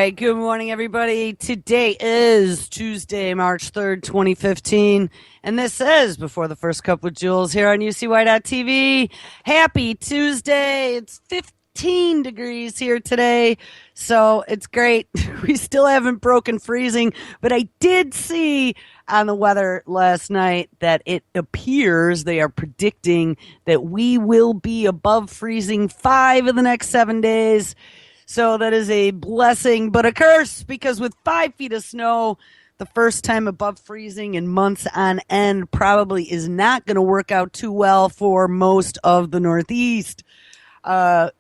right, good morning, everybody. Today is Tuesday, March 3rd, 2015, and this is Before the First Cup with Jules here on UCY.TV. Happy Tuesday. It's 15 degrees here today, so it's great. We still haven't broken freezing, but I did see on the weather last night that it appears they are predicting that we will be above freezing 5 of the next 7 days. So that is a blessing, but a curse, because with 5 feet of snow, the first time above freezing in months on end probably is not going to work out too well for most of the Northeast.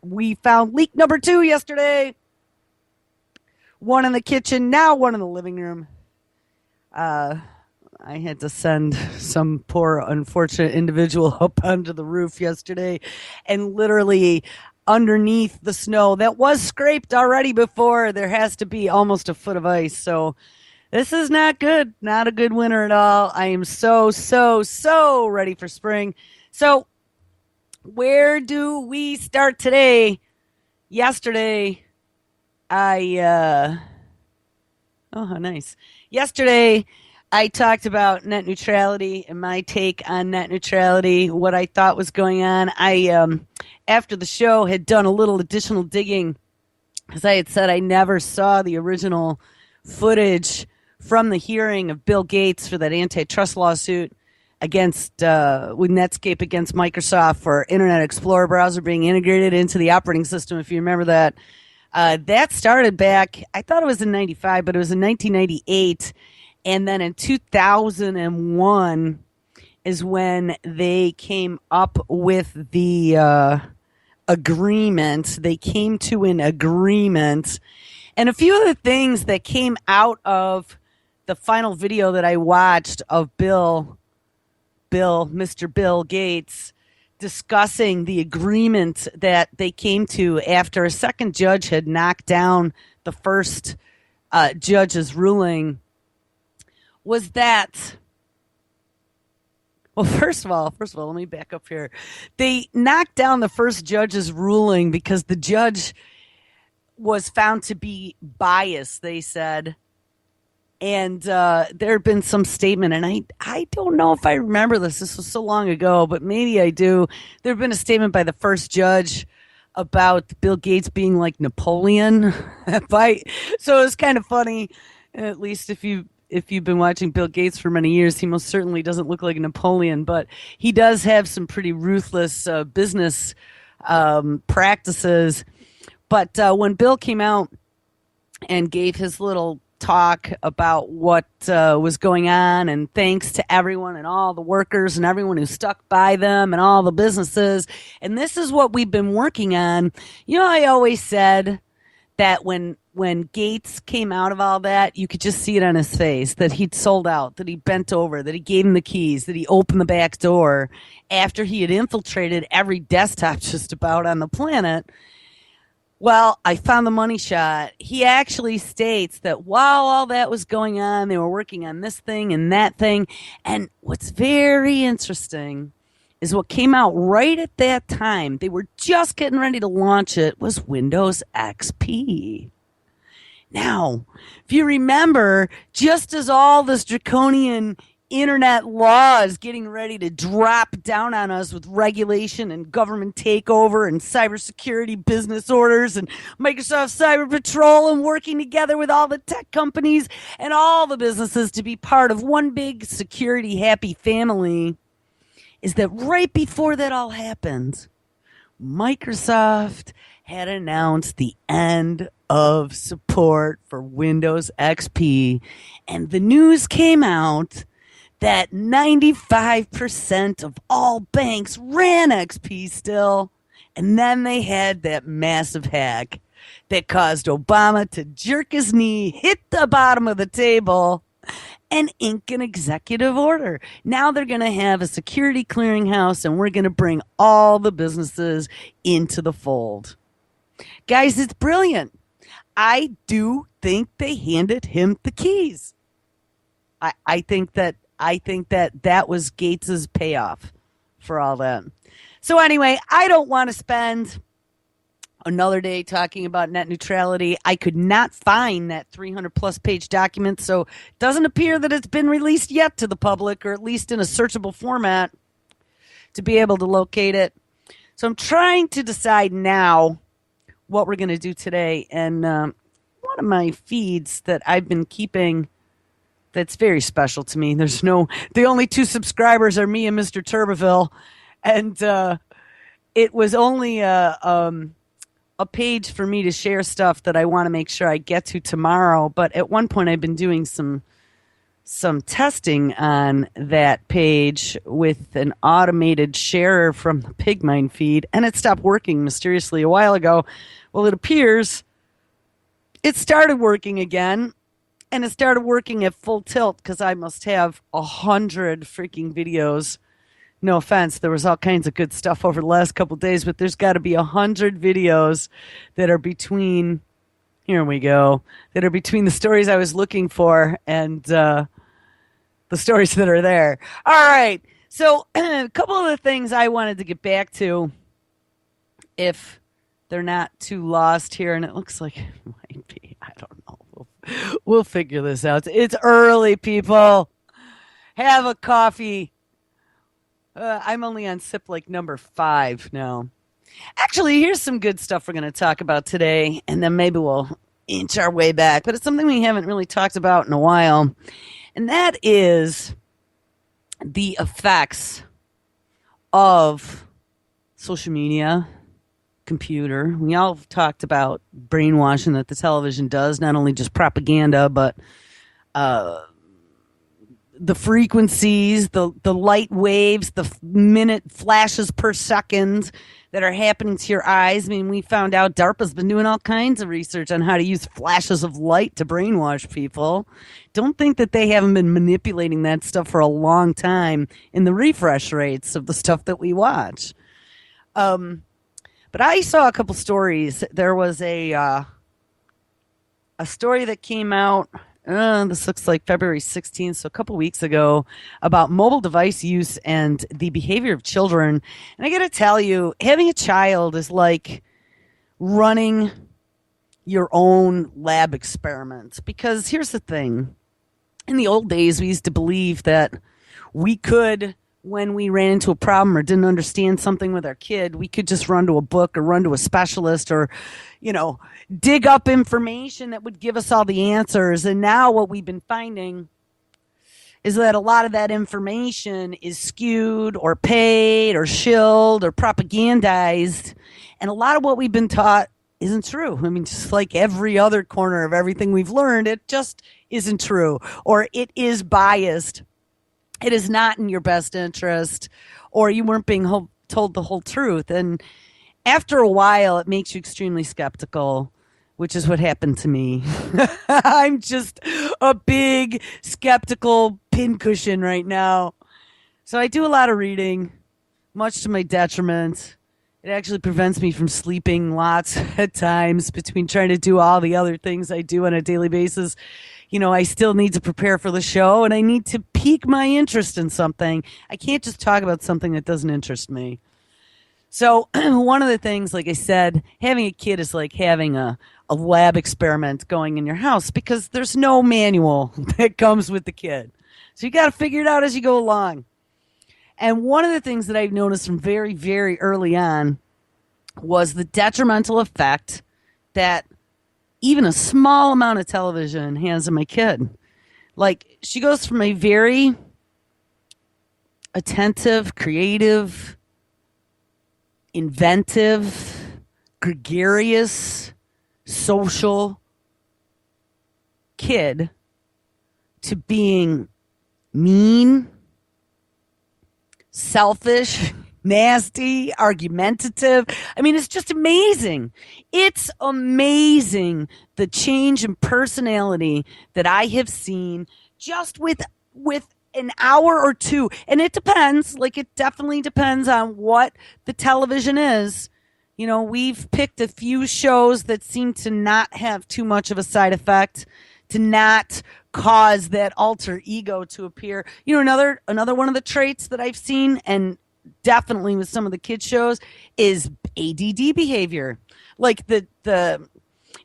We found leak number 2 yesterday. One in the kitchen, now one in the living room. I had to send some poor, unfortunate individual up onto the roof yesterday, and literally underneath the snow that was scraped already before, there has to be almost a foot of ice. So this is not good. Not a good winter at all. I am so ready for spring. So where do we start today? Yesterday, oh, how nice. Yesterday, I talked about net neutrality and my take on net neutrality, what I thought was going on. After the show, had done a little additional digging, because I had said I never saw the original footage from the hearing of Bill Gates for that antitrust lawsuit against with Netscape against Microsoft for Internet Explorer browser being integrated into the operating system, if you remember that. That started back, I thought it was in 95, but it was in 1998. And then in 2001 is when they came up with the agreement. They came to an agreement. And a few of the things that came out of the final video that I watched of Mr. Bill Gates, discussing the agreement that they came to after a second judge had knocked down the first judge's ruling, was that, well, first of all, let me back up here. They knocked down the first judge's ruling because the judge was found to be biased, they said. And there had been some statement, and I don't know if I remember this. This was so long ago, but maybe I do. There had been a statement by the first judge about Bill Gates being like Napoleon. So it was kind of funny, at least if you've been watching Bill Gates for many years. He most certainly doesn't look like Napoleon, but he does have some pretty ruthless business practices. But when Bill came out and gave his little talk about what was going on, and thanks to everyone and all the workers and everyone who stuck by them and all the businesses, and this is what we've been working on. You know, I always said that when Gates came out of all that, you could just see it on his face, that he'd sold out, that he bent over, that he gave him the keys, that he opened the back door after he had infiltrated every desktop just about on the planet. Well, I found the money shot. He actually states that while all that was going on, they were working on this thing and that thing. And what's very interesting is what came out right at that time, they were just getting ready to launch it, was Windows XP. Now, if you remember, just as all this draconian internet law is getting ready to drop down on us with regulation and government takeover and cybersecurity business orders and Microsoft Cyber Patrol, and working together with all the tech companies and all the businesses to be part of one big security happy family, is that right before that all happened, Microsoft had announced the end of support for Windows XP, and the news came out that 95% of all banks ran XP still. And then they had that massive hack that caused Obama to jerk his knee, hit the bottom of the table, and ink an executive order. Now they're going to have a security clearinghouse, and we're going to bring all the businesses into the fold. Guys, it's brilliant. I do think they handed him the keys. I think that was Gates's payoff for all that. So anyway, I don't want to spend Another day talking about net neutrality. I could not find that 300 plus page document, so it doesn't appear that it's been released yet to the public, or at least in a searchable format to be able to locate it. So I'm trying to decide now what we're going to do today. And one of my feeds that I've been keeping that's very special to me. The only two subscribers are me and Mr. Turbeville. And it was only a page for me to share stuff that I want to make sure I get to tomorrow. But at one point, I've been doing some testing on that page with an automated sharer from the Pigmine feed, and it stopped working mysteriously a while ago. Well, it appears it started working again, and it started working at full tilt because I must have 100 freaking videos. No offense, there was all kinds of good stuff over the last couple of days, but there's got to be 100 videos that are between, here we go, that are between the stories I was looking for and the stories that are there. All right, so a couple of the things I wanted to get back to, if they're not too lost here, and it looks like it might be, I don't know. We'll figure this out. It's early, people. Have a coffee. I'm only on sip like number 5 now. Actually, here's some good stuff we're going to talk about today, and then maybe we'll inch our way back. But it's something we haven't really talked about in a while, and that is the effects of social media, computer. We all have talked about brainwashing that the television does, not only just propaganda, but the frequencies, the light waves, the minute flashes per second that are happening to your eyes. I mean, we found out DARPA's been doing all kinds of research on how to use flashes of light to brainwash people. Don't think that they haven't been manipulating that stuff for a long time in the refresh rates of the stuff that we watch. But I saw a couple stories. There was a story that came out, this looks like February 16th, so a couple weeks ago, about mobile device use and the behavior of children. And I got to tell you, having a child is like running your own lab experiment. Because here's the thing. In the old days, we used to believe that we could, when we ran into a problem or didn't understand something with our kid, we could just run to a book or run to a specialist or, dig up information that would give us all the answers. And now what we've been finding is that a lot of that information is skewed or paid or shilled or propagandized. And a lot of what we've been taught isn't true. I mean, just like every other corner of everything we've learned, it just isn't true, or it is biased. It is not in your best interest, or you weren't being told the whole truth. And after a while, it makes you extremely skeptical, which is what happened to me. I'm just a big skeptical pincushion right now. So I do a lot of reading, much to my detriment. It actually prevents me from sleeping lots at times between trying to do all the other things I do on a daily basis. I still need to prepare for the show, and I need to pique my interest in something. I can't just talk about something that doesn't interest me. So one of the things, like I said, having a kid is like having a lab experiment going in your house, because there's no manual that comes with the kid. So you got to figure it out as you go along. And one of the things that I've noticed from very, very early on was the detrimental effect that even a small amount of television has on my kid. Like, she goes from a very attentive, creative, inventive, gregarious, social kid to being mean, selfish, nasty, argumentative. I mean, it's just amazing. It's amazing the change in personality that I have seen just with an hour or two. And it depends, it definitely depends on what the television is. We've picked a few shows that seem to not have too much of a side effect, to not cause that alter ego to appear. Another one of the traits that I've seen, and definitely with some of the kids shows, is ADD behavior, like the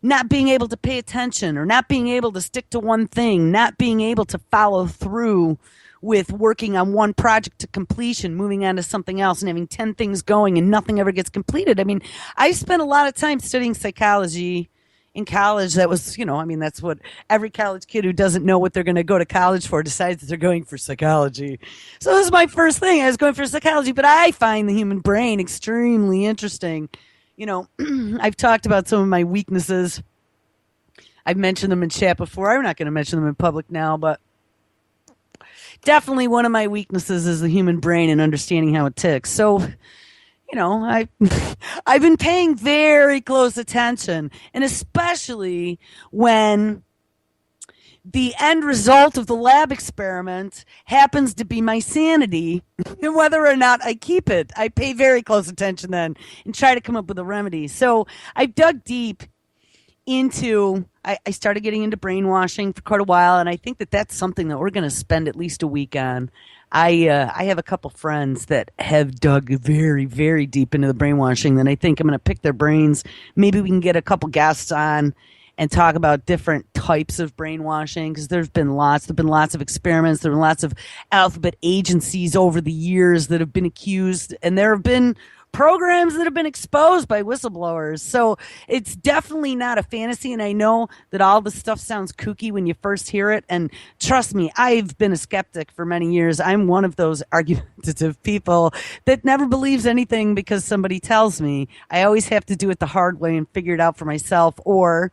not being able to pay attention or not being able to stick to one thing, not being able to follow through with working on one project to completion, moving on to something else and having 10 things going and nothing ever gets completed. I mean, I spent a lot of time studying psychology in college. That was, that's what every college kid who doesn't know what they're going to go to college for decides that they're going for psychology. So this is my first thing. I was going for psychology, but I find the human brain extremely interesting. I've talked about some of my weaknesses. I've mentioned them in chat before. I'm not going to mention them in public now, but definitely one of my weaknesses is the human brain and understanding how it ticks. So, I I've been paying very close attention, and especially when the end result of the lab experiment happens to be my sanity and whether or not I keep it. I pay very close attention then and try to come up with a remedy. So I've dug deep into, I started getting into brainwashing for quite a while, and I think that that's something that we're going to spend at least a week on. I have a couple friends that have dug very, very deep into the brainwashing, and I think I'm going to pick their brains. Maybe we can get a couple guests on and talk about different types of brainwashing, because there've been lots of experiments. There have been lots of alphabet agencies over the years that have been accused, and there have been programs that have been exposed by whistleblowers. So it's definitely not a fantasy, and I know that all this stuff sounds kooky when you first hear it, and trust me, I've been a skeptic for many years. I'm one of those argumentative people that never believes anything because somebody tells me. I always have to do it the hard way and figure it out for myself, or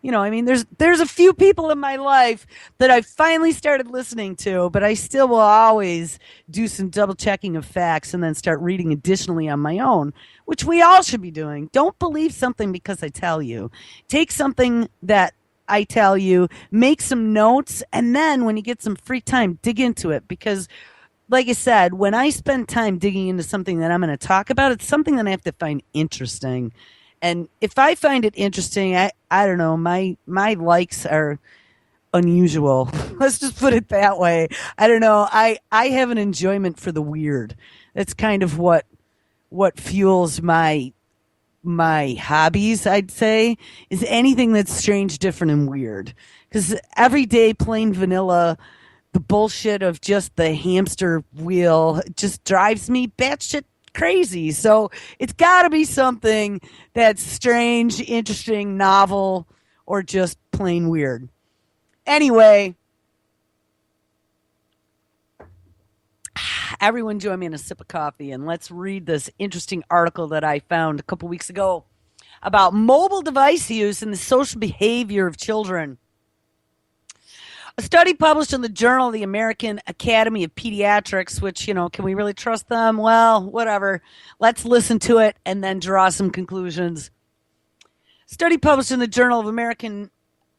there's a few people in my life that I finally started listening to, but I still will always do some double checking of facts and then start reading additionally on my own, which we all should be doing. Don't believe something because I tell you. Take something that I tell you, make some notes, and then when you get some free time, dig into it, because like I said, when I spend time digging into something that I'm going to talk about, it's something that I have to find interesting. And if I find it interesting, I don't know, my likes are unusual. Let's just put it that way. I don't know. I have an enjoyment for the weird. That's kind of what fuels my hobbies, I'd say, is anything that's strange, different, and weird. Because everyday plain vanilla, the bullshit of just the hamster wheel just drives me batshit crazy. So it's got to be something that's strange, interesting, novel, or just plain weird. Anyway, everyone join me in a sip of coffee, and let's read this interesting article that I found a couple weeks ago about mobile device use and the social behavior of children. A study published in the Journal of the American Academy of Pediatrics, which, can we really trust them? Well, whatever. Let's listen to it and then draw some conclusions. Study published in the Journal of American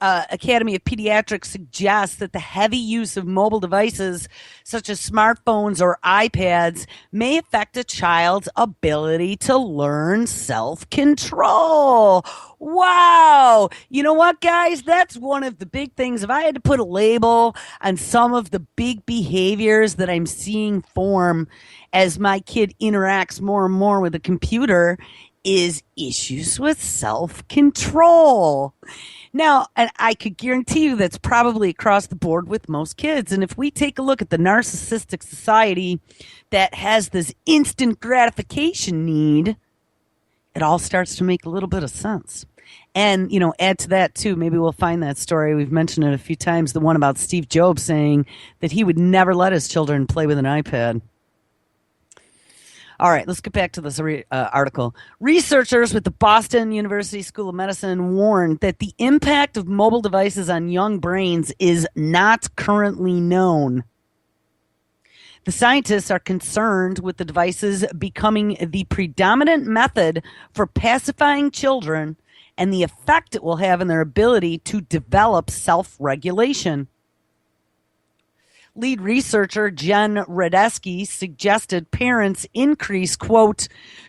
Academy of Pediatrics suggests that the heavy use of mobile devices, such as smartphones or iPads, may affect a child's ability to learn self-control. Wow. You know what, guys? That's one of the big things. If I had to put a label on some of the big behaviors that I'm seeing form as my kid interacts more and more with a computer, is issues with self-control. Now, and I could guarantee you that's probably across the board with most kids. And if we take a look at the narcissistic society that has this instant gratification need, it all starts to make a little bit of sense. And, add to that, too, maybe we'll find that story. We've mentioned it a few times, the one about Steve Jobs saying that he would never let his children play with an iPad. All right, let's get back to this article. Researchers with the Boston University School of Medicine warned that the impact of mobile devices on young brains is not currently known. The scientists are concerned with the devices becoming the predominant method for pacifying children and the effect it will have on their ability to develop self-regulation. Lead researcher Jen Radesky suggested parents increase, quote,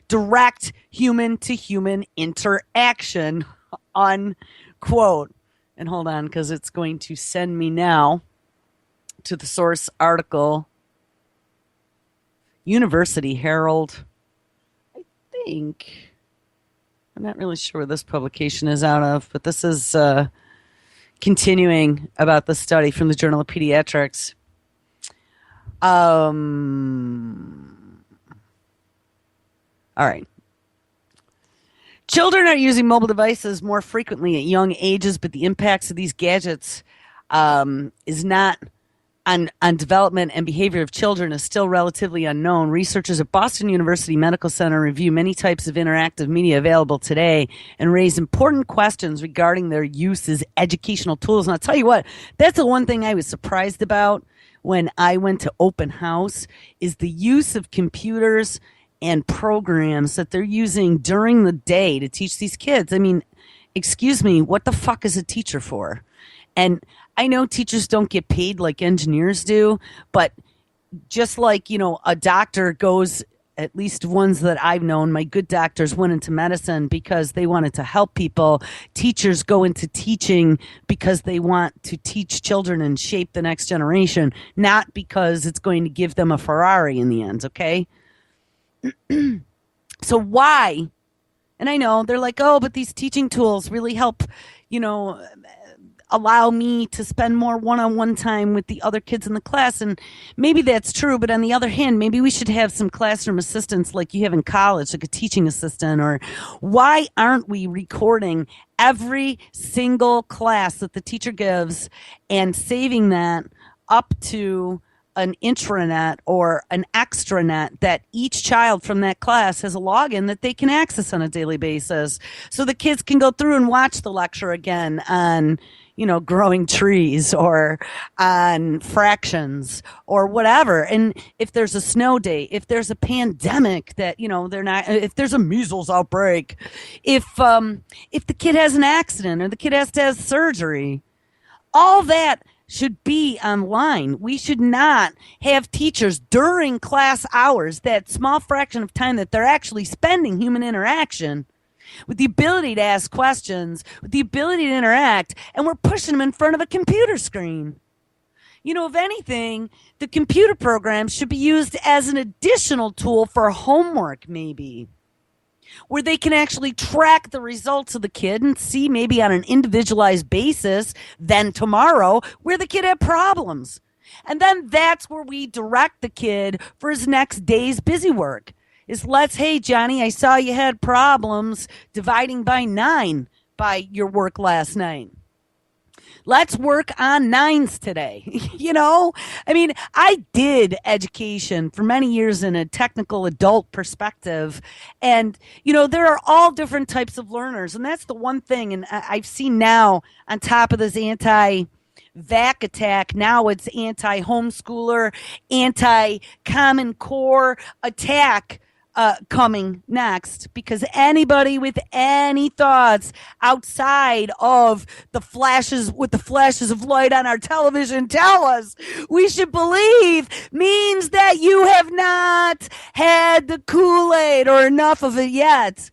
direct human-to-human interaction, unquote. And hold on, because it's going to send me now to the source article. University Herald, I think. I'm not really sure where this publication is out of, but this is continuing about the study from the Journal of Pediatrics. All right. Children are using mobile devices more frequently at young ages, but the impacts of these gadgets is not on development and behavior of children is still relatively unknown. Researchers at Boston University Medical Center review many types of interactive media available today and raise important questions regarding their use as educational tools. And I'll tell you what, that's the one thing I was surprised about when I went to open house is the use of computers and programs that they're using during the day to teach these kids. I mean, excuse me, what the fuck is a teacher for? And I know teachers don't get paid like engineers do, but just like, a doctor goes, at least ones that I've known, my good doctors went into medicine because they wanted to help people. Teachers go into teaching because they want to teach children and shape the next generation, not because it's going to give them a Ferrari in the end, okay? So why? And I know they're like, oh, but these teaching tools really help, allow me to spend more one-on-one time with the other kids in the class. And maybe that's true, but on the other hand, maybe we should have some classroom assistants like you have in college, like a teaching assistant. Or why aren't we recording every single class that the teacher gives and saving that up to an intranet or an extranet that each child from that class has a login that they can access on a daily basis, so the kids can go through and watch the lecture again on growing trees or on fractions or whatever. And if there's a snow day, if there's a pandemic that, they're not, if there's a measles outbreak, if the kid has an accident or the kid has to have surgery, all that should be online. We should not have teachers during class hours, that small fraction of time that they're actually spending human interaction, with the ability to ask questions, with the ability to interact, and we're pushing them in front of a computer screen. If anything, the computer programs should be used as an additional tool for homework, maybe, where they can actually track the results of the kid and see maybe on an individualized basis then tomorrow where the kid had problems. And then that's where we direct the kid for his next day's busy work. Hey, Johnny, I saw you had problems dividing by 9 by your work last night. Let's work on 9s today. I did education for many years in a technical adult perspective. And, there are all different types of learners. And that's the one thing. And I've seen now, on top of this anti-vac attack, now it's anti-homeschooler, anti-Common Core attack coming next, because anybody with any thoughts outside of the flashes of light on our television tell us we should believe means that you have not had the Kool-Aid or enough of it yet.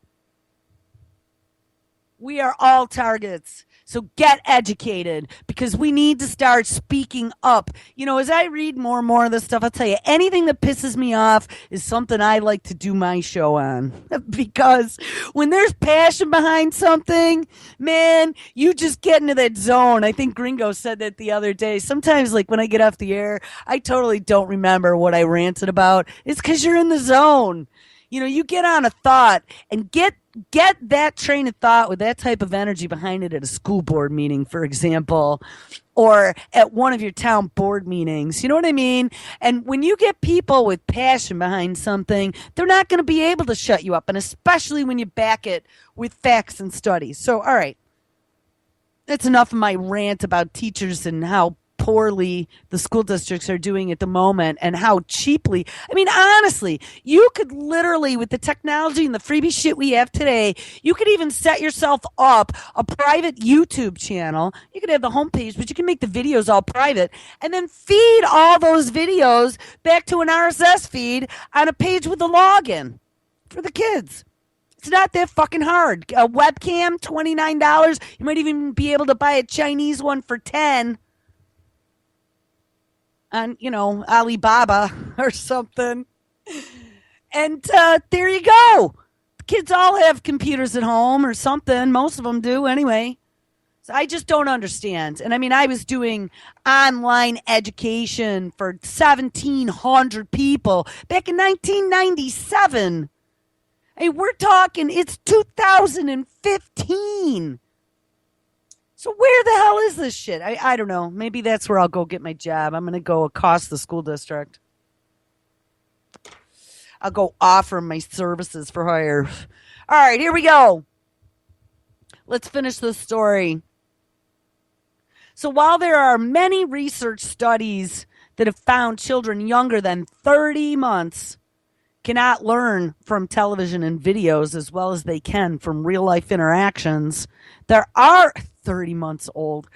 We are all targets. So get educated, because we need to start speaking up. As I read more and more of this stuff, I'll tell you, anything that pisses me off is something I like to do my show on. Because when there's passion behind something, man, you just get into that zone. I think Gringo said that the other day. Sometimes, like when I get off the air, I totally don't remember what I ranted about. It's because you're in the zone. You get on a thought and get that train of thought with that type of energy behind it at a school board meeting, for example, or at one of your town board meetings. You know what I mean? And when you get people with passion behind something, they're not going to be able to shut you up, and especially when you back it with facts and studies. So, all right, that's enough of my rant about teachers and how poorly the school districts are doing at the moment and how cheaply. I mean, honestly, you could literally, with the technology and the freebie shit we have today, you could even set yourself up a private YouTube channel. You could have the homepage, but you can make the videos all private and then feed all those videos back to an RSS feed on a page with a login for the kids. It's not that fucking hard. A webcam, $29. You might even be able to buy a Chinese one for $10. On, Alibaba or something. And there you go. Kids all have computers at home or something. Most of them do anyway. So I just don't understand. And I mean, I was doing online education for 1,700 people back in 1997. Hey, we're talking, it's 2015. So where the hell is this shit? I don't know. Maybe that's where I'll go get my job. I'm going to go accost the school district. I'll go offer my services for hire. All right, here we go. Let's finish this story. So while there are many research studies that have found children younger than 30 months cannot learn from television and videos as well as they can from real life interactions, there are 30 months old.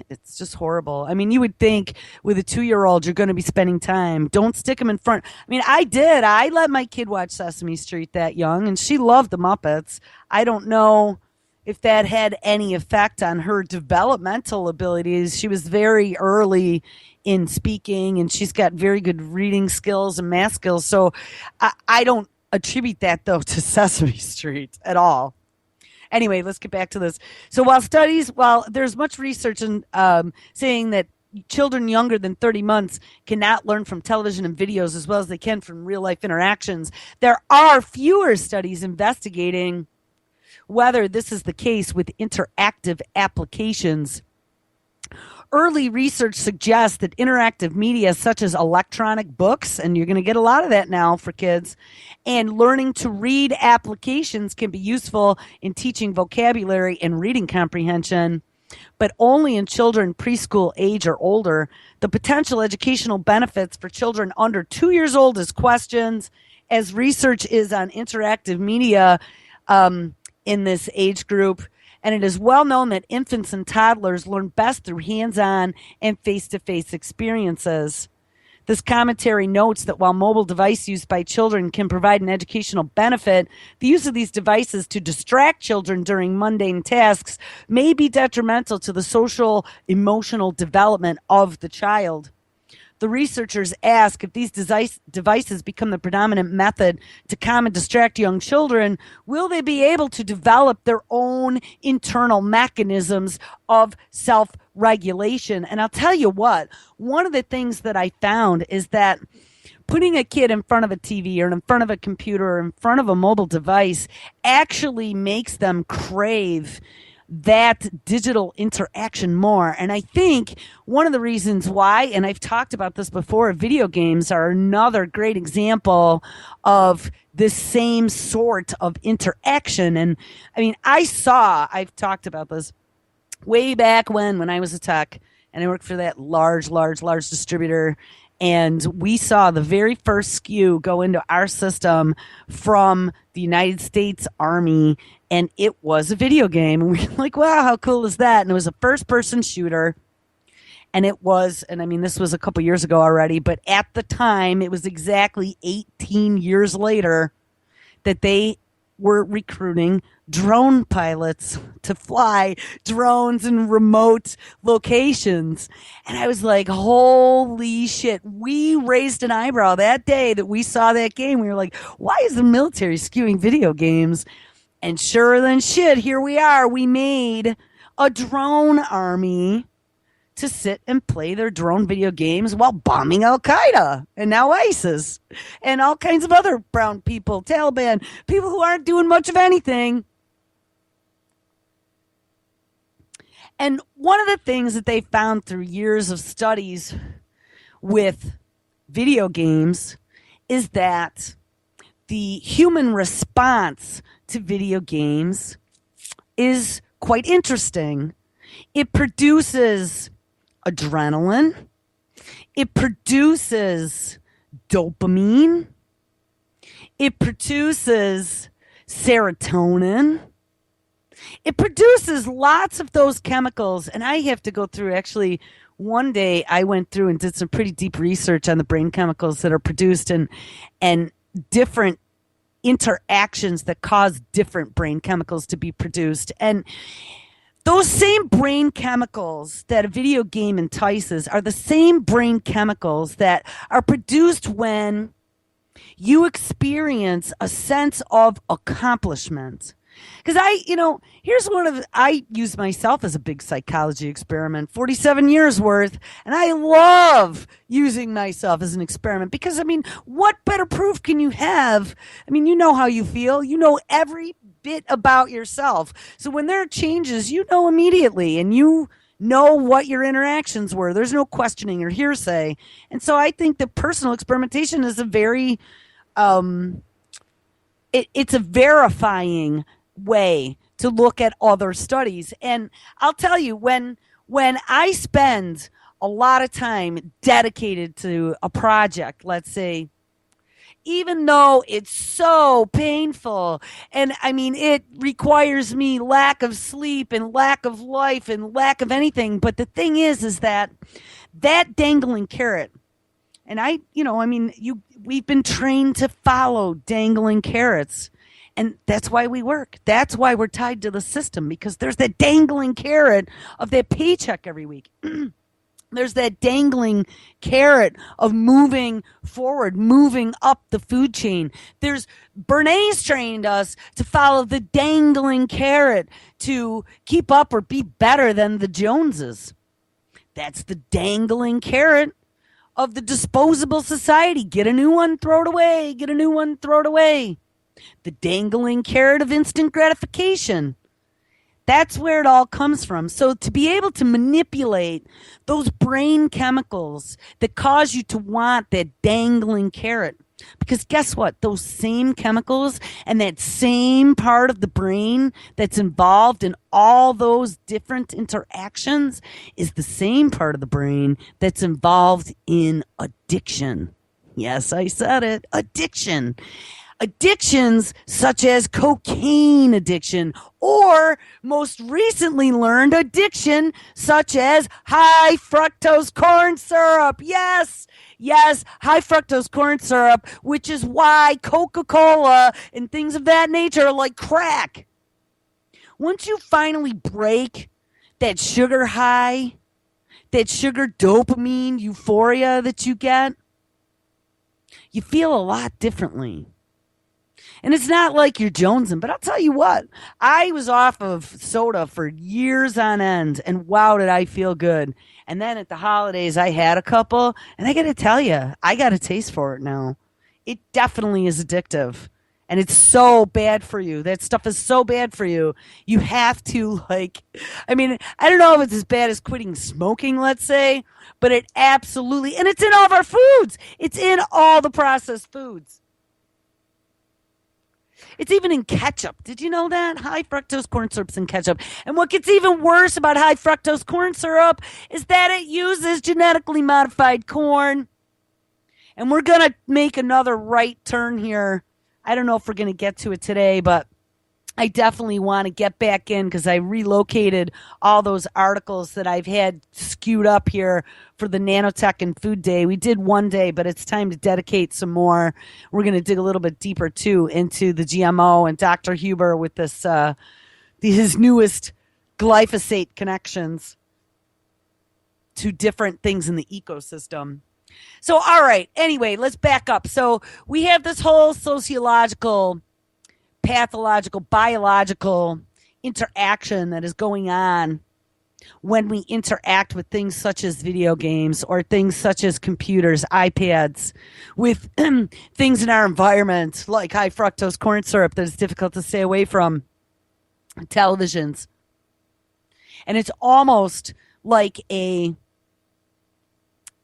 It's just horrible. I mean, you would think with a 2-year-old, you're going to be spending time. Don't stick them in front. I mean, I did. I let my kid watch Sesame Street that young, and she loved the Muppets. I don't know if that had any effect on her developmental abilities. She was very early in speaking, and she's got very good reading skills and math skills. So I don't attribute that, though, to Sesame Street at all. Anyway, let's get back to this. So while there's much research in, saying that children younger than 30 months cannot learn from television and videos as well as they can from real life interactions, there are fewer studies investigating whether this is the case with interactive applications. Early research suggests that interactive media such as electronic books, and you're going to get a lot of that now for kids, and learning to read applications can be useful in teaching vocabulary and reading comprehension, but only in children preschool age or older. The potential educational benefits for children under 2 years old is questioned, as research is on interactive media in this age group. And it is well known that infants and toddlers learn best through hands-on and face-to-face experiences. This commentary notes that while mobile device use by children can provide an educational benefit, the use of these devices to distract children during mundane tasks may be detrimental to the social, emotional development of the child. The researchers ask if these devices become the predominant method to calm and distract young children, will they be able to develop their own internal mechanisms of self-regulation? And I'll tell you what, one of the things that I found is that putting a kid in front of a TV or in front of a computer or in front of a mobile device actually makes them crave that digital interaction more. And I think one of the reasons why, and I've talked about this before, video games are another great example of this same sort of interaction. And I mean, I've talked about this way back when I was a tech and I worked for that large distributor. And we saw the very first SKU go into our system from the United States Army, and it was a video game. And we were like, wow, how cool is that? And it was a first-person shooter. And I mean, this was a couple years ago already, but at the time, it was exactly 18 years later that they were recruiting drone pilots to fly drones in remote locations. And I was like, holy shit. We raised an eyebrow that day that we saw that game. We were like, why is the military skewing video games? And sure than shit, here we are. We made a drone army to sit and play their drone video games while bombing Al-Qaeda and now ISIS and all kinds of other brown people, Taliban, people who aren't doing much of anything. And one of the things that they found through years of studies with video games is that the human response to video games is quite interesting. It produces adrenaline. It produces dopamine. It produces serotonin. It produces lots of those chemicals. And I have to go through, actually, one day I went through and did some pretty deep research on the brain chemicals that are produced and different interactions that cause different brain chemicals to be produced. And those same brain chemicals that a video game entices are the same brain chemicals that are produced when you experience a sense of accomplishment. Because here's I use myself as a big psychology experiment, 47 years worth, and I love using myself as an experiment because, what better proof can you have? You know how you feel, you know every bit about yourself. So when there are changes, you know immediately, and you know what your interactions were. There's no questioning or hearsay. And so I think that personal experimentation is a very, it's a verifying way to look at other studies. And I'll tell you, when I spend a lot of time dedicated to a project, let's say, even though it's so painful and it requires me lack of sleep and lack of life and lack of anything, but the thing is that dangling carrot, and we've been trained to follow dangling carrots. And that's why we work. That's why we're tied to the system, because there's that dangling carrot of that paycheck every week. There's that dangling carrot of moving forward, moving up the food chain. Bernays trained us to follow the dangling carrot to keep up or be better than the Joneses. That's the dangling carrot of the disposable society. Get a new one, throw it away. Get a new one, throw it away. The dangling carrot of instant gratification. That's where it all comes from. So to be able to manipulate those brain chemicals that cause you to want that dangling carrot, because guess what? Those same chemicals and that same part of the brain that's involved in all those different interactions is the same part of the brain that's involved in addiction. Yes, I said it. Addiction. Addictions such as cocaine addiction, or most recently learned addiction such as high fructose corn syrup. Yes, high fructose corn syrup, which is why Coca-Cola and things of that nature are like crack. Once you finally break that sugar high, that sugar dopamine euphoria that you get, you feel a lot differently. And it's not like you're jonesing, but I'll tell you what, I was off of soda for years on end, and wow, did I feel good. And then at the holidays, I had a couple, and I got to tell you, I got a taste for it now. It definitely is addictive, and it's so bad for you. That stuff is so bad for you. You have to, I don't know if it's as bad as quitting smoking, let's say, but it absolutely, and it's in all of our foods. It's in all the processed foods. It's even in ketchup. Did you know that? High fructose corn syrup's in ketchup. And what gets even worse about high fructose corn syrup is that it uses genetically modified corn. And we're going to make another right turn here. I don't know if we're going to get to it today, but I definitely want to get back in because I relocated all those articles that I've had skewed up here for the Nanotech and Food Day. We did one day, but it's time to dedicate some more. We're going to dig a little bit deeper, too, into the GMO and Dr. Huber with this his newest glyphosate connections to different things in the ecosystem. So, all right, anyway, let's back up. So we have this whole sociological, pathological, biological interaction that is going on when we interact with things such as video games or things such as computers, iPads, with things in our environment like high fructose corn syrup that is difficult to stay away from, televisions. And it's almost like an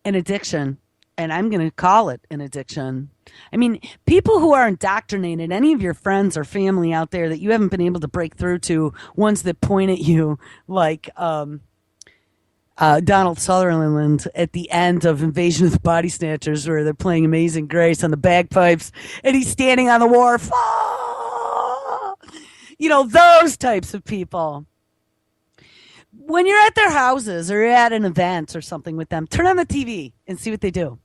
addiction. And I'm going to call it an addiction. People who are indoctrinated, any of your friends or family out there that you haven't been able to break through to, ones that point at you like Donald Sutherland at the end of Invasion of the Body Snatchers, where they're playing Amazing Grace on the bagpipes, and he's standing on the wharf. Ah! Those types of people. When you're at their houses or you're at an event or something with them, turn on the TV and see what they do.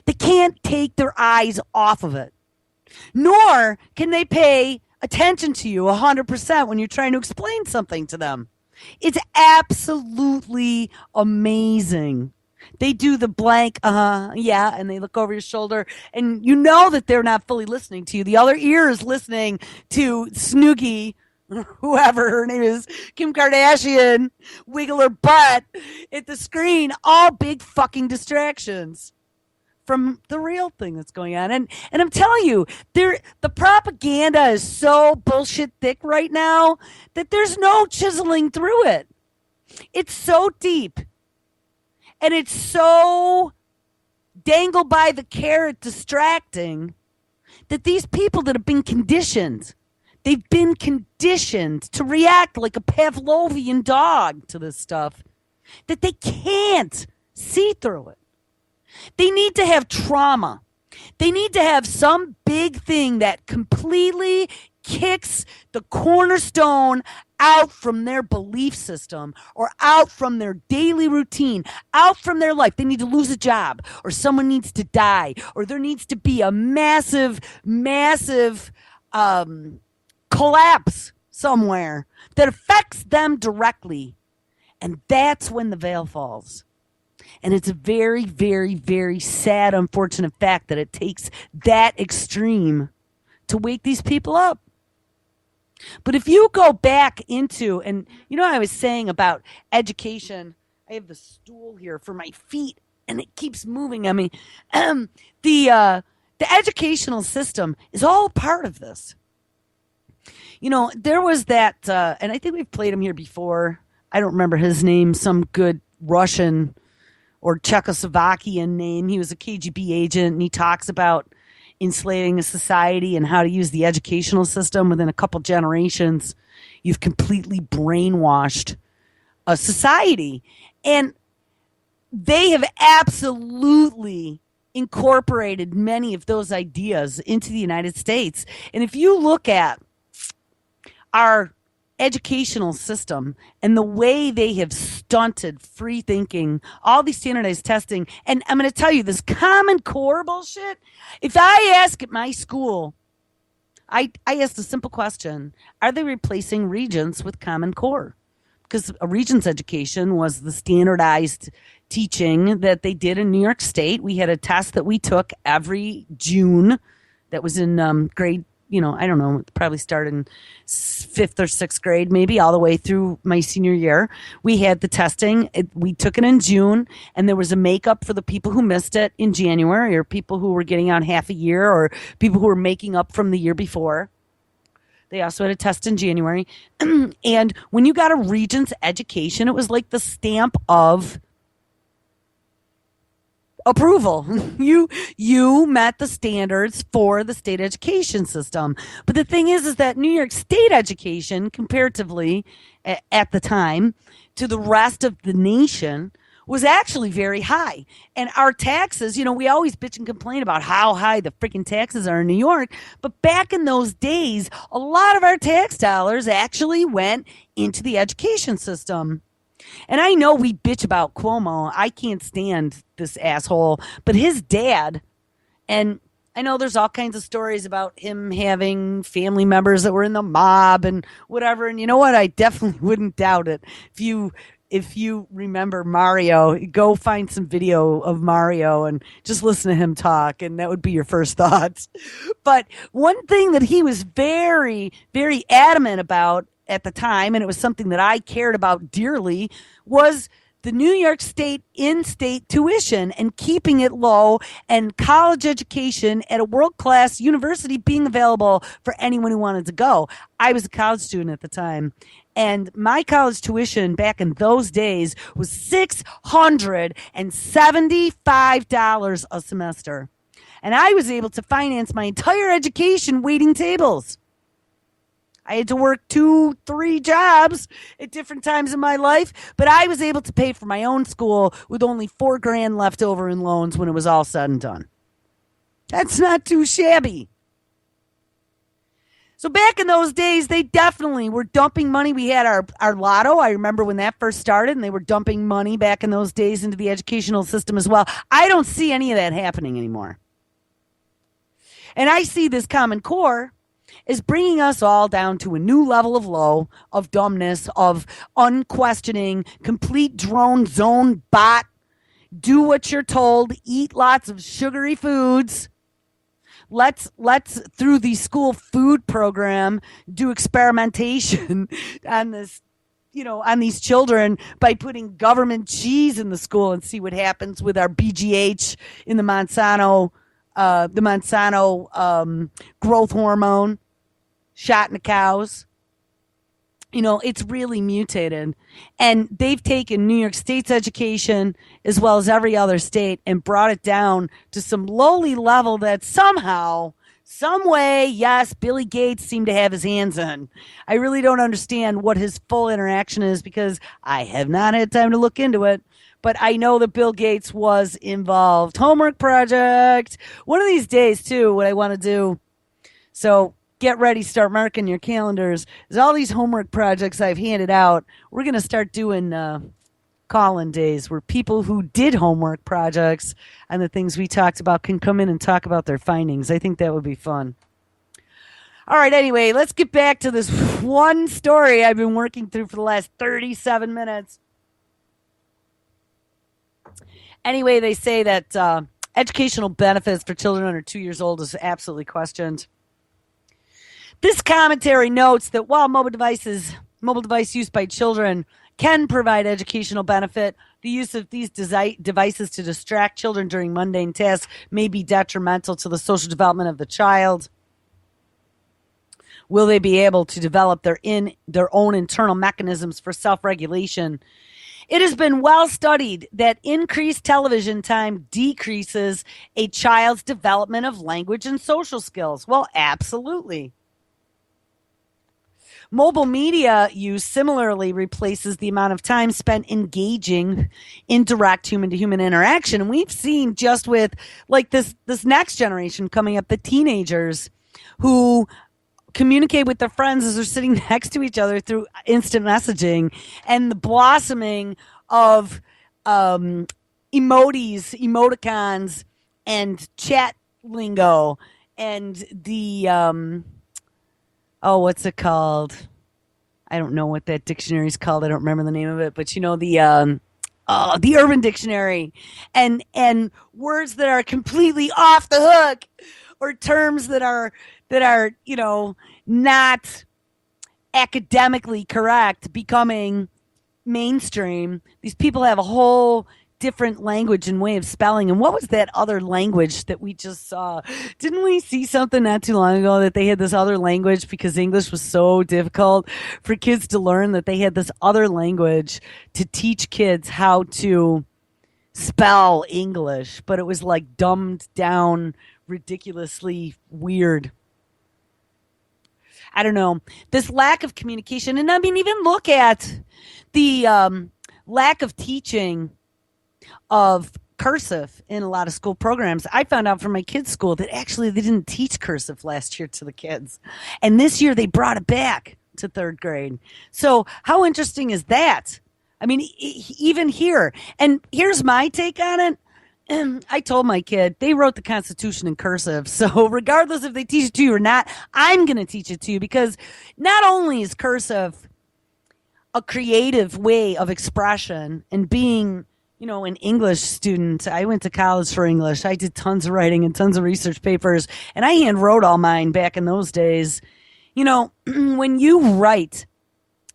They can't take their eyes off of it, nor can they pay attention to you 100% when you're trying to explain something to them. It's absolutely amazing They do the blank, yeah, and they look over your shoulder, and you know that they're not fully listening to you. The other ear is listening to Snoogie, whoever her name is, Kim Kardashian, wiggle her butt at the screen, all big fucking distractions from the real thing that's going on. And I'm telling you, the propaganda is so bullshit thick right now that there's no chiseling through it. It's so deep. And it's so dangle by the carrot distracting that these people that have been conditioned, they've been conditioned to react like a Pavlovian dog to this stuff, that they can't see through it. They need to have trauma. They need to have some big thing that completely kicks the cornerstone out from their belief system or out from their daily routine, out from their life. They need to lose a job, or someone needs to die, or there needs to be a massive, massive collapse somewhere that affects them directly. And that's when the veil falls. And it's a very, very, very sad, unfortunate fact that it takes that extreme to wake these people up. But if you go back into, and you know what I was saying about education, I have the stool here for my feet, and it keeps moving. I mean, the educational system is all part of this. You know, there was that, and I think we've played him here before. I don't remember his name, some good Russian or Czechoslovakian name. He was a KGB agent, and he talks about enslaving a society and how to use the educational system. Within a couple generations, you've completely brainwashed a society. And they have absolutely incorporated many of those ideas into the United States. And if you look at our educational system and the way they have stunted free thinking, all these standardized testing. And I'm going to tell you this Common Core bullshit. If I ask at my school, I asked a simple question: are they replacing Regents with Common Core? Because a Regents education was the standardized teaching that they did in New York State. We had a test that we took every June that was in grade, I don't know, probably started in 5th or 6th grade, maybe all the way through my senior year. We had the testing. We took it in June, and there was a makeup for the people who missed it in January, or people who were getting out half a year, or people who were making up from the year before. They also had a test in January. And when you got a Regents education, it was like the stamp of approval. You met the standards for the state education system. But the thing is that New York State education, comparatively at the time to the rest of the nation, was actually very high. And our taxes, we always bitch and complain about how high the freaking taxes are in New York. But back in those days, a lot of our tax dollars actually went into the education system. And I know we bitch about Cuomo. I can't stand this asshole. But his dad, and I know there's all kinds of stories about him having family members that were in the mob and whatever. And you know what? I definitely wouldn't doubt it. If you remember Mario, go find some video of Mario and just listen to him talk, and that would be your first thoughts. But one thing that he was very, very adamant about at the time, and it was something that I cared about dearly, was the New York State in-state tuition and keeping it low, and college education at a world-class university being available for anyone who wanted to go. I was a college student at the time, and my college tuition back in those days was $675 a semester. And I was able to finance my entire education waiting tables. I had to work 2-3 jobs at different times in my life, but I was able to pay for my own school with only $4,000 left over in loans when it was all said and done. That's not too shabby. So back in those days, they definitely were dumping money. We had our lotto. I remember when that first started, and they were dumping money back in those days into the educational system as well. I don't see any of that happening anymore. And I see this Common Core is bringing us all down to a new level of low, of dumbness, of unquestioning, complete drone zone bot, Do what you're told. Eat lots of sugary foods. Let's through the school food program do experimentation on this, on these children by putting government cheese in the school and see what happens with our BGH in the Monsanto growth hormone shot in the cows. It's really mutated. And they've taken New York State's education as well as every other state and brought it down to some lowly level that somehow, some way, yes, Billy Gates seemed to have his hands in. I really don't understand what his full interaction is because I have not had time to look into it. But I know that Bill Gates was involved. Homework project. One of these days, too, what I want to do. So get ready, start marking your calendars. There's all these homework projects I've handed out. We're going to start doing call-in days where people who did homework projects and the things we talked about can come in and talk about their findings. I think that would be fun. All right, anyway, let's get back to this one story I've been working through for the last 37 minutes. Anyway, they say that educational benefits for children under 2 years old is absolutely questioned. This commentary notes that while mobile device use by children can provide educational benefit, the use of these devices to distract children during mundane tasks may be detrimental to the social development of the child. Will they be able to develop their own internal mechanisms for self-regulation? It has been well studied that increased television time decreases a child's development of language and social skills. Well, absolutely. Mobile media use similarly replaces the amount of time spent engaging in direct human-to-human interaction. And we've seen just with like this next generation coming up, the teenagers who communicate with their friends as they're sitting next to each other through instant messaging and the blossoming of emoticons, and chat lingo, and the what's it called? I don't know what that dictionary is called. I don't remember the name of it, but the Urban Dictionary, and words that are completely off the hook, or terms that are not academically correct becoming mainstream. These people have a whole different language and way of spelling. And what was that other language that we just saw? Didn't we see something not too long ago that they had this other language because English was so difficult for kids to learn, that they had this other language to teach kids how to spell English, but it was like dumbed down, ridiculously weird. I don't know. This lack of communication, and I mean, even look at the lack of teaching of cursive in a lot of school programs. I found out from my kids' school that actually they didn't teach cursive last year to the kids. And this year they brought it back to third grade. So how interesting is that? I mean, even here. And here's my take on it. I told my kid, they wrote the Constitution in cursive. So regardless if they teach it to you or not, I'm going to teach it to you, because not only is cursive a creative way of expression and being, an English student. I went to college for English. I did tons of writing and tons of research papers, and I hand wrote all mine back in those days. When you write,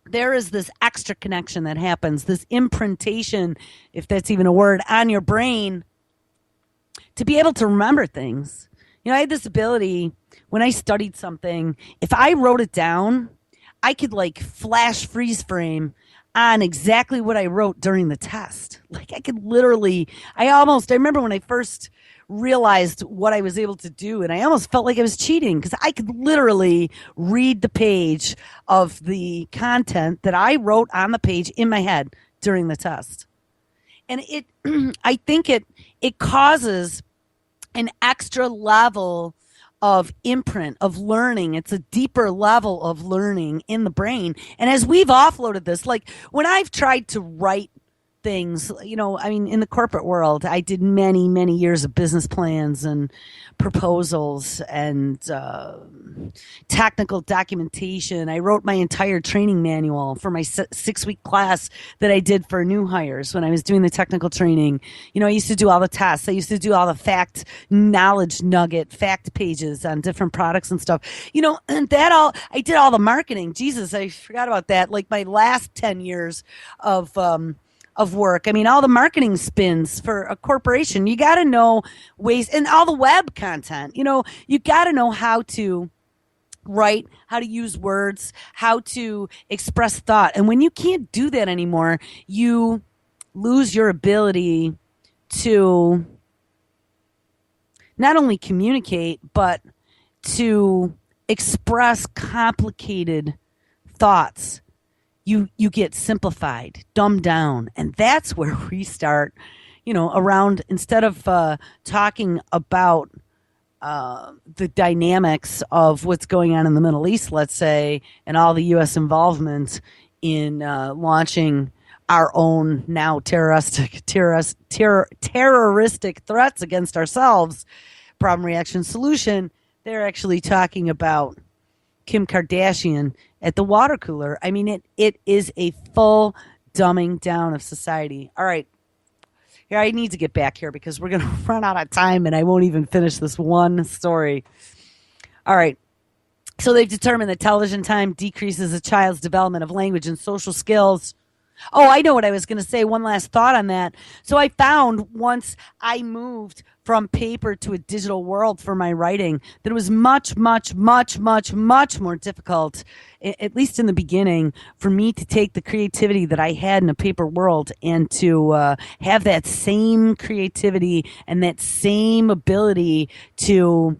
there is this extra connection that happens, this imprintation, if that's even a word, on your brain to be able to remember things. I had this ability when I studied something, if I wrote it down, I could flash freeze frame on exactly what I wrote during the test. I could literally, I remember when I first realized what I was able to do, and I almost felt like I was cheating, because I could literally read the page of the content that I wrote on the page in my head during the test. And I think it causes an extra level of imprint, of learning. It's a deeper level of learning in the brain. And as we've offloaded this, when I've tried to write things. I mean, in the corporate world, I did many, many years of business plans and proposals and technical documentation. I wrote my entire training manual for my 6-week class that I did for new hires when I was doing the technical training. I used to do all the tests. I used to do all the fact knowledge nugget fact pages on different products and stuff. And that all, I did all the marketing. Jesus, I forgot about that. Like my last 10 years of work. I mean, all the marketing spins for a corporation. You got to know ways, and all the web content. You got to know how to write, how to use words, how to express thought. And when you can't do that anymore, you lose your ability to not only communicate, but to express complicated thoughts. You get simplified, dumbed down, and that's where we start. Around, instead of talking about the dynamics of what's going on in the Middle East, let's say, and all the U.S. involvement in launching our own now terroristic threats against ourselves, problem, reaction, solution. They're actually talking about Kim Kardashian at the water cooler. I mean, it is a full dumbing down of society. All right. Here, I need to get back here because we're going to run out of time and I won't even finish this one story. All right. So they've determined that television time decreases a child's development of language and social skills. Oh, I know what I was going to say. One last thought on that. So I found once I moved from paper to a digital world for my writing that it was much, much, much, much, much more difficult, at least in the beginning, for me to take the creativity that I had in a paper world and to have that same creativity and that same ability to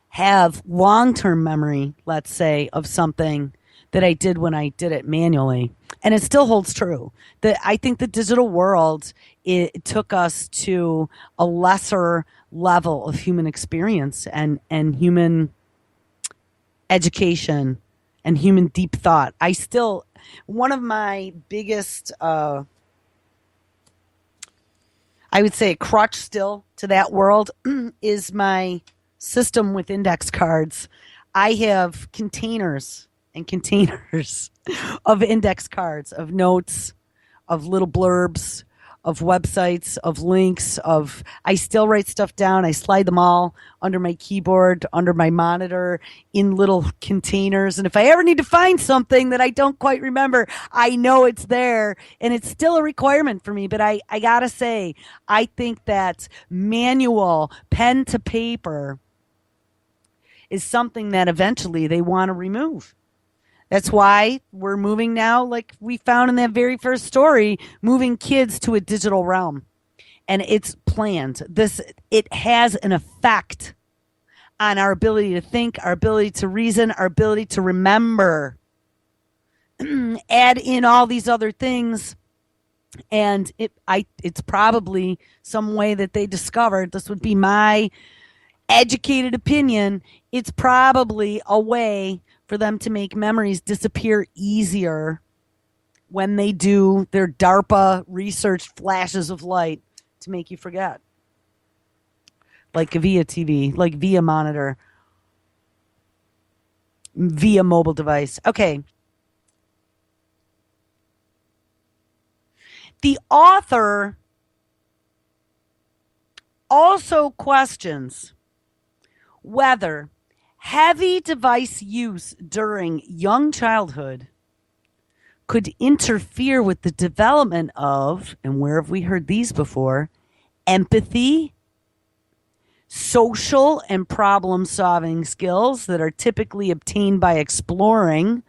have long-term memory, let's say, of something that I did when I did it manually. And it still holds true. That I think the digital world, it took us to a lesser level of human experience and human education and human deep thought. One of my biggest, I would say, crutch still to that world is my system with index cards. I have containers and containers of index cards, of notes, of little blurbs, of websites, of links, I still write stuff down. I slide them all under my keyboard, under my monitor, in little containers. And if I ever need to find something that I don't quite remember, I know it's there. And it's still a requirement for me. But I gotta say, I think that manual, pen to paper, is something that eventually they want to remove. That's why we're moving now, like we found in that very first story, moving kids to a digital realm. And it's planned. It has an effect on our ability to think, our ability to reason, our ability to remember. Add in all these other things, and it's probably some way that they discovered, this would be my educated opinion, it's probably a way for them to make memories disappear easier when they do their DARPA research flashes of light to make you forget. Like via TV, like via monitor, via mobile device. Okay. The author also questions whether heavy device use during young childhood could interfere with the development of, and where have we heard these before, empathy, social and problem-solving skills that are typically obtained by exploring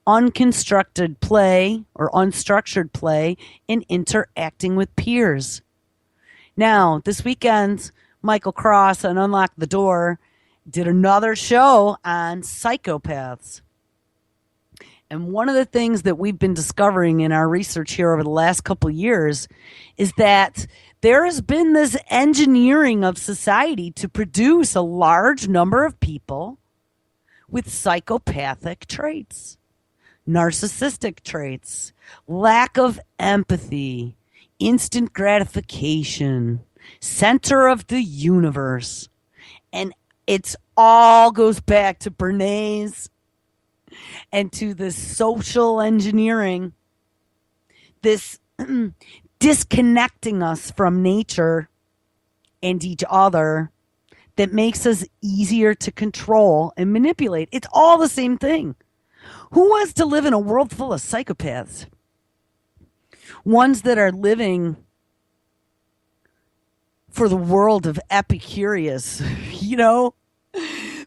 unconstructed play or unstructured play and interacting with peers. Now, this weekend, Michael Cross on Unlock the Door did another show on psychopaths. And one of the things that we've been discovering in our research here over the last couple of years is that there has been this engineering of society to produce a large number of people with psychopathic traits, narcissistic traits, lack of empathy, instant gratification, center of the universe. And it's all goes back to Bernays and to this social engineering, this disconnecting us from nature and each other that makes us easier to control and manipulate. It's all the same thing. Who wants to live in a world full of psychopaths? Ones that are living for the world of Epicurus, you know?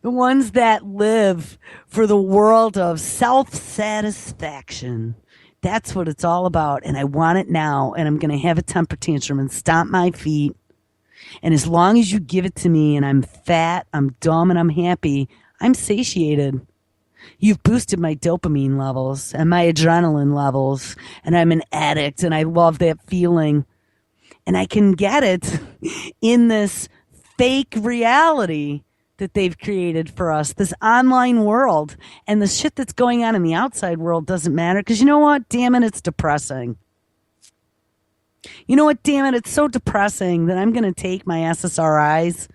The ones that live for the world of self-satisfaction. That's what it's all about. And I want it now. And I'm going to have a temper tantrum and stomp my feet. And as long as you give it to me and I'm fat, I'm dumb, and I'm happy, I'm satiated. You've boosted my dopamine levels and my adrenaline levels. And I'm an addict and I love that feeling. And I can get it in this fake reality that they've created for us, this online world. And the shit that's going on in the outside world doesn't matter. Because you know what? Damn it, it's depressing. You know what? Damn it, it's so depressing that I'm going to take my SSRIs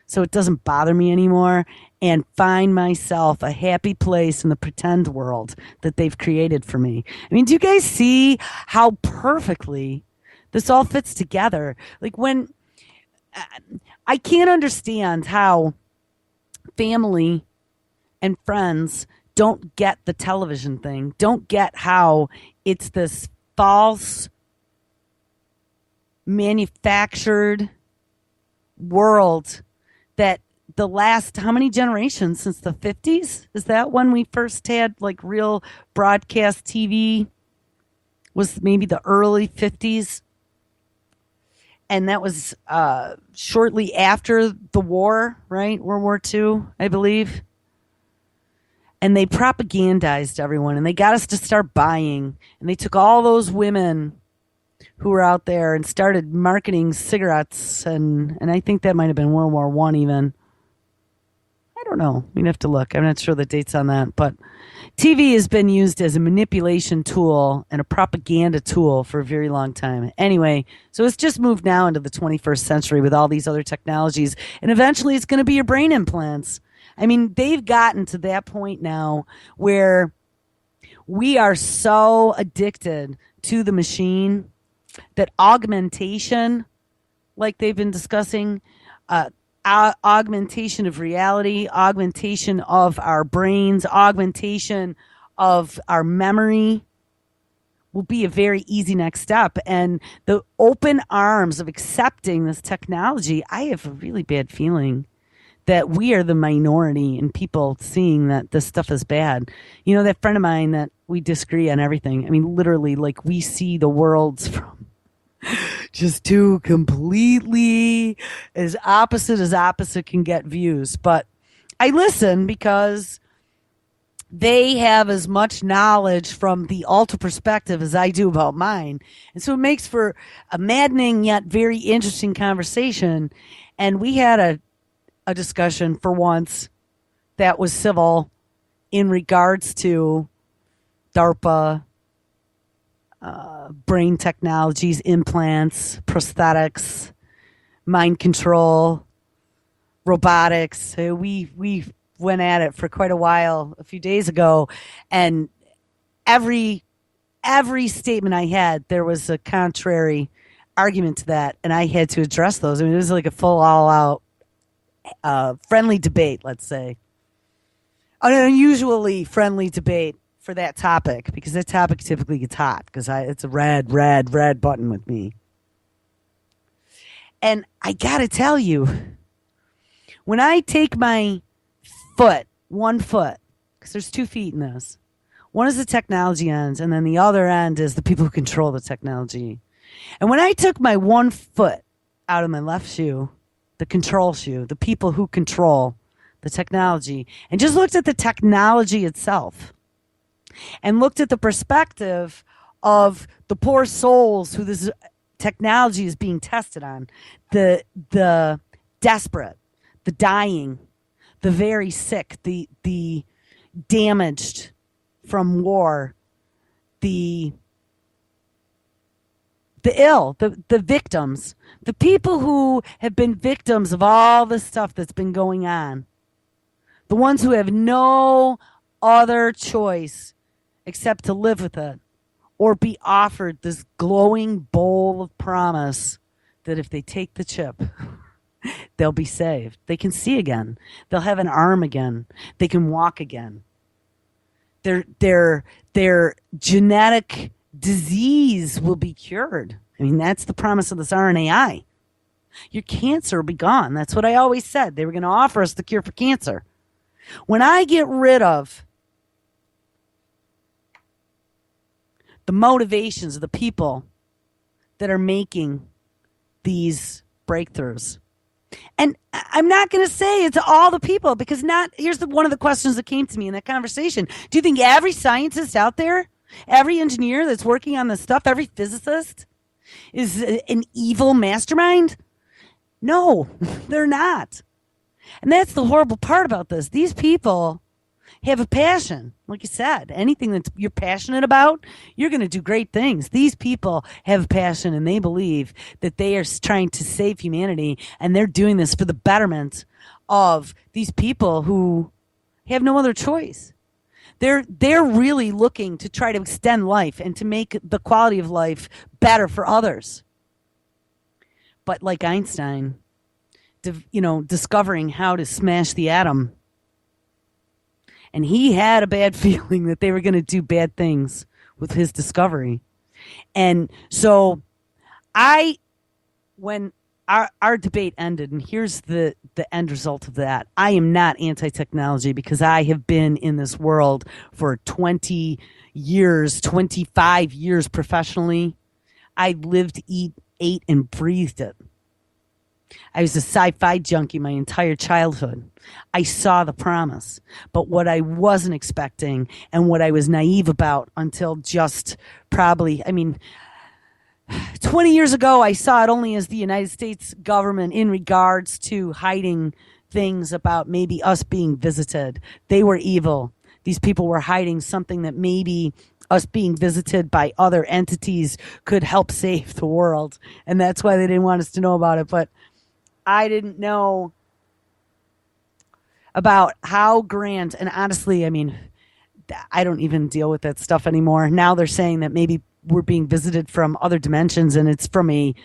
so it doesn't bother me anymore and find myself a happy place in the pretend world that they've created for me. I mean, do you guys see how perfectly this all fits together? Like, when I can't understand how family and friends don't get the television thing, don't get how it's this false, manufactured world that the last, how many generations, since the 50s? Is that when we first had like real broadcast TV? Was maybe the early 50s? And that was shortly after the war, right? World War II, I believe. And they propagandized everyone, and they got us to start buying. And they took all those women who were out there and started marketing cigarettes. And I think that might have been World War I even. I don't know. We'd have to look. I'm not sure the dates on that. But TV has been used as a manipulation tool and a propaganda tool for a very long time. Anyway, so it's just moved now into the 21st century with all these other technologies. And eventually it's going to be your brain implants. I mean, they've gotten to that point now where we are so addicted to the machine that augmentation, like they've been discussing, augmentation of reality, augmentation of our brains, augmentation of our memory will be a very easy next step. And the open arms of accepting this technology, I have a really bad feeling that we are the minority in people seeing that this stuff is bad. You know, that friend of mine that we disagree on everything. I mean, literally, like, we see the worlds from just two completely as opposite can get views. But I listen because they have as much knowledge from the alter perspective as I do about mine. And so it makes for a maddening yet very interesting conversation. And we had a discussion for once that was civil in regards to DARPA, brain technologies, implants, prosthetics, mind control, robotics. We went at it for quite a while a few days ago, and every statement I had, there was a contrary argument to that, and I had to address those. I mean, it was like a full all-out friendly debate, let's say. An unusually friendly debate for that topic, because that topic typically gets hot because it's a red button with me. And I gotta tell you, when I take my one foot, because there's 2 feet in this, one is the technology ends, and then the other end is the people who control the technology. And when I took my 1 foot out of my left shoe, the control shoe, the people who control the technology, and just looked at the technology itself, and looked at the perspective of the poor souls who this technology is being tested on, the desperate, the dying, the very sick, the damaged from war, the the ill, the victims, the people who have been victims of all the stuff that's been going on, the ones who have no other choice except to live with it or be offered this glowing bowl of promise that if they take the chip, they'll be saved. They can see again. They'll have an arm again. They can walk again. Their genetic disease will be cured. I mean, that's the promise of this RNAi. Your cancer will be gone. That's what I always said. They were going to offer us the cure for cancer. When I get rid of the motivations of the people that are making these breakthroughs, and I'm not going to say it's all the people, because here's one of the questions that came to me in that conversation. Do you think every scientist out there, every engineer that's working on this stuff, every physicist is an evil mastermind? No, they're not. And that's the horrible part about this. These people have a passion. Like you said, anything that you're passionate about, you're going to do great things. These people have a passion, and they believe that they are trying to save humanity, and they're doing this for the betterment of these people who have no other choice. They're really looking to try to extend life and to make the quality of life better for others. But like Einstein, discovering how to smash the atom, and he had a bad feeling that they were going to do bad things with his discovery. And so when our debate ended, and here's the end result of that. I am not anti-technology because I have been in this world for 20 years, 25 years professionally. I lived, ate, and breathed it. I was a sci-fi junkie my entire childhood. I saw the promise. But what I wasn't expecting and what I was naive about until just probably, 20 years ago, I saw it only as the United States government in regards to hiding things about maybe us being visited. They were evil. These people were hiding something that maybe us being visited by other entities could help save the world. And that's why they didn't want us to know about it. But I didn't know about how grand, and honestly, I don't even deal with that stuff anymore. Now they're saying that maybe we're being visited from other dimensions, and it's from a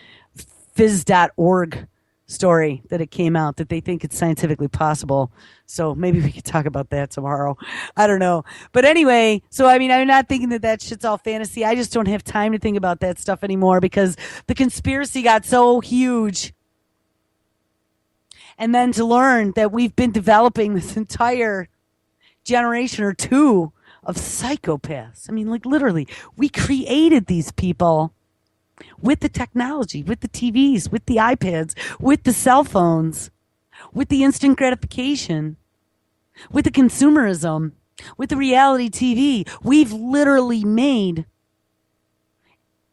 phys.org story that it came out that they think it's scientifically possible. So maybe we could talk about that tomorrow. I don't know. But anyway, so I'm not thinking that shit's all fantasy. I just don't have time to think about that stuff anymore because the conspiracy got so huge. And then to learn that we've been developing this entire generation or two of psychopaths. Literally, we created these people with the technology, with the TVs, with the iPads, with the cell phones, with the instant gratification, with the consumerism, with the reality TV. We've literally made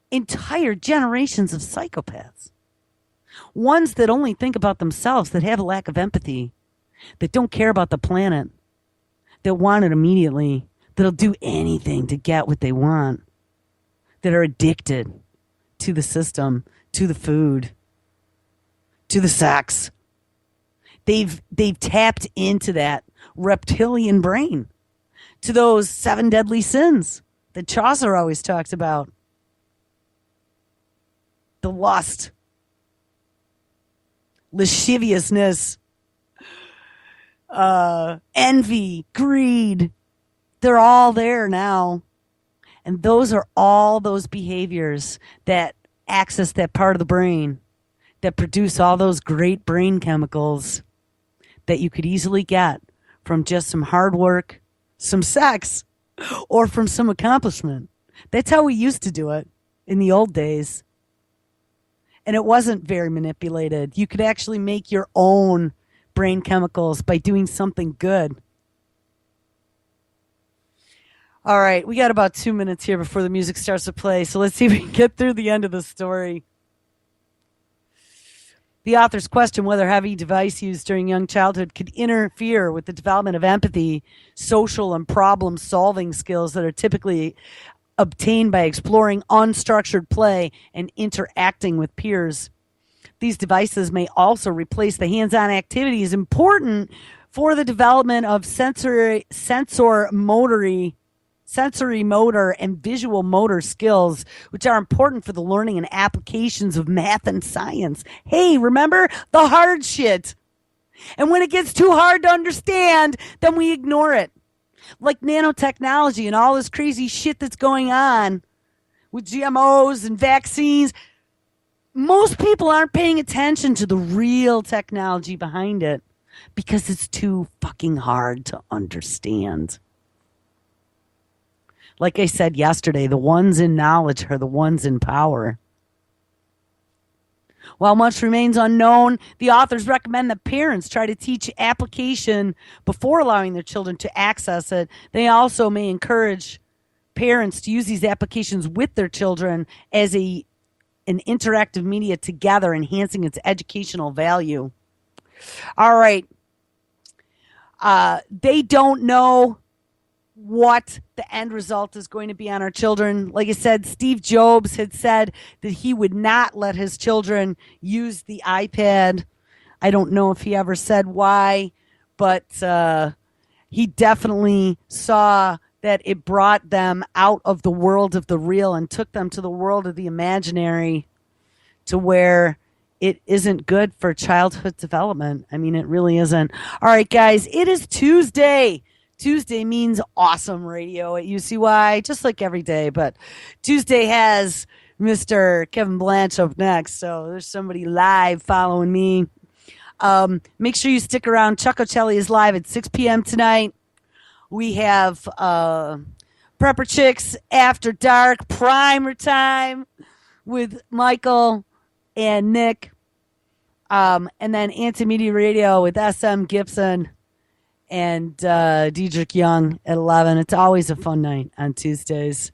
entire generations of psychopaths. Ones that only think about themselves, that have a lack of empathy, that don't care about the planet, that want it immediately, that'll do anything to get what they want, that are addicted to the system, to the food, to the sex. They've tapped into that reptilian brain, to those 7 deadly sins that Chaucer always talks about. The lust, lasciviousness, envy, greed. They're all there now. And those are all those behaviors that access that part of the brain that produce all those great brain chemicals that you could easily get from just some hard work, some sex, or from some accomplishment. That's how we used to do it in the old days. And it wasn't very manipulated. You could actually make your own brain chemicals by doing something good. All right, we got about 2 minutes here before the music starts to play, so let's see if we can get through the end of the story. The authors question whether heavy device use during young childhood could interfere with the development of empathy, social, and problem-solving skills that are typically obtained by exploring unstructured play and interacting with peers. These devices may also replace the hands-on activities important for the development of sensory motor and visual motor skills, which are important for the learning and applications of math and science. Hey, remember the hard shit. And when it gets too hard to understand, then we ignore it. Like nanotechnology and all this crazy shit that's going on with GMOs and vaccines. Most people aren't paying attention to the real technology behind it because it's too fucking hard to understand. Like I said yesterday, the ones in knowledge are the ones in power. While much remains unknown, the authors recommend that parents try to teach application before allowing their children to access it. They also may encourage parents to use these applications with their children as an interactive media together, enhancing its educational value. All right. They don't know what the end result is going to be on our children. Like I said, Steve Jobs had said that he would not let his children use the iPad. I don't know if he ever said why, but he definitely saw that it brought them out of the world of the real and took them to the world of the imaginary, to where it isn't good for childhood development. I mean, it really isn't. All right, guys, it is Tuesday. Tuesday means awesome radio at UCY, just like every day. But Tuesday has Mr. Kevin Blanche up next. So there's somebody live following me. Make sure you stick around. Chuck Ocelli is live at 6 p.m. tonight. We have Prepper Chicks After Dark, Primer Time with Michael and Nick. And then Anti-Media Radio with SM Gibson and Diedrich Young at 11. It's always a fun night on Tuesdays.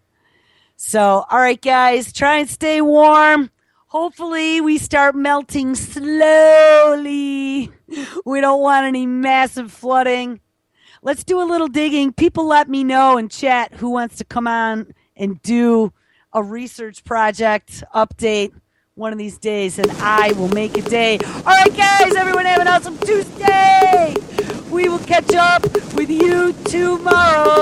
So, all right, guys, try and stay warm. Hopefully, we start melting slowly. We don't want any massive flooding. Let's do a little digging. People let me know in chat who wants to come on and do a research project update one of these days, and I will make a day. All right, guys, everyone have an awesome Tuesday. We will catch up with you tomorrow.